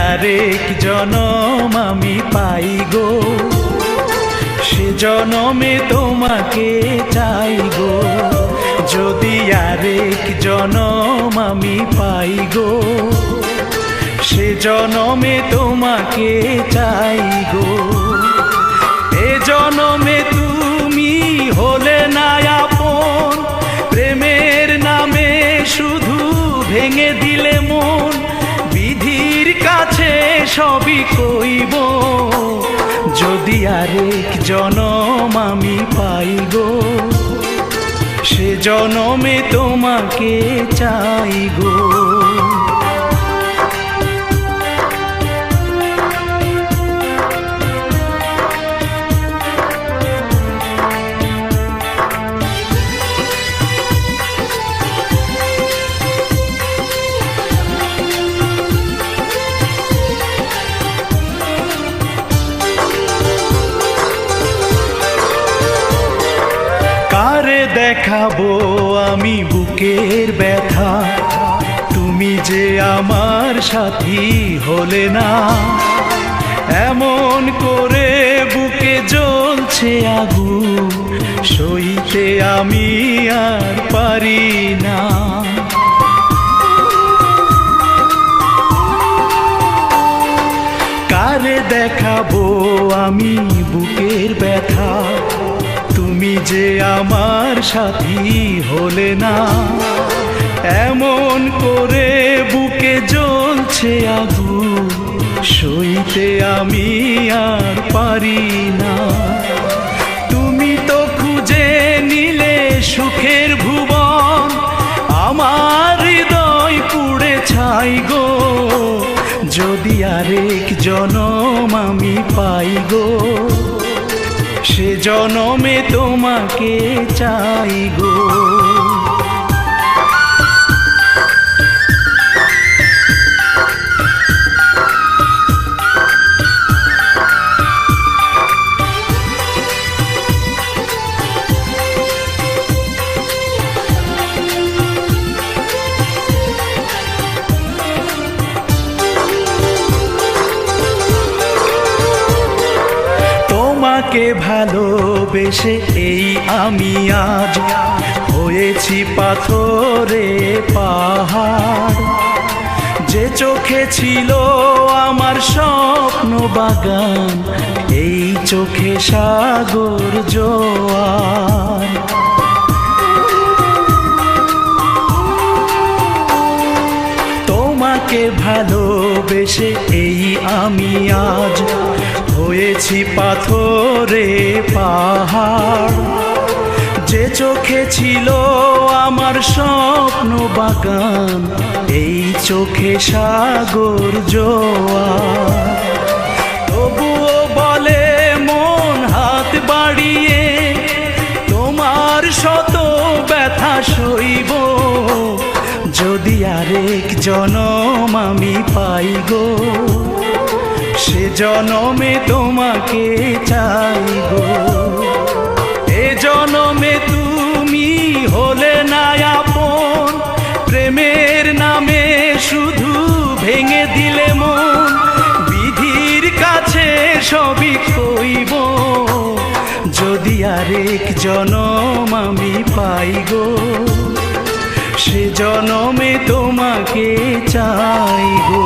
আরেক জনম আমি পাই গো, সে জনমে তোমাকে চাই গো। যদি আরেক জনম আমি পাই গো, সে জনমে তোমাকে চাই গো। এ জনমে তুমি হলে না আপন, প্রেমের নামে শুধু ভেঙে দিলে মন। বিধির কাছে সবই কইব, যদি আরেক জনম আমি পাই গো, সে জনমে তোমাকে চাই গো। কারে দেখাবো আমি বুকের ব্যথা, তুমি যে আমার সাথী হলে না। এমন করে বুকে জ্বলছে আগুন, সইতে আমি আর পারি না। কারে দেখাবো আমি বুকের ব্যথা, তুমি যে আমার সাথী হলে না। এমন করে বুকে জ্বলছে আগুন, সইতে আমি আর পারি না। তুমি তো খুঁজে নিলে সুখের ভুবন, আমার হৃদয় পুড়ে ছাই গো। যদি আরেক জনম আমি পাই গো, সে জনমে তোমাকে চাই গো। তোমাকে ভালোবেসে এই আমি আজ হয়েছি পাথরে পাহাড়। যে চোখে ছিল আমার স্বপ্ন বাগান, এই চোখে সাগর জোয়ার। তোমাকে ভালোবেসে এই আমি আজ হয়েছি পাথরে পাহাড়। যে চোখে ছিল আমার স্বপ্ন বাগান, এই চোখে সাগর জোয়ার। তবুও বলে মন হাত বাড়িয়ে, তোমার শত ব্যথা সইব। যদি আরেক জনম আমি পাই গো, সে জনমে তোমাকে চাই গো। এ জনমে তুমি হলে না আপন, প্রেমের নামে শুধু ভেঙে দিলে মন। বিধির কাছে সবই কইব, যদি আরেক জনম আমি পাই গো, সে জনমে তোমাকে চাই গো।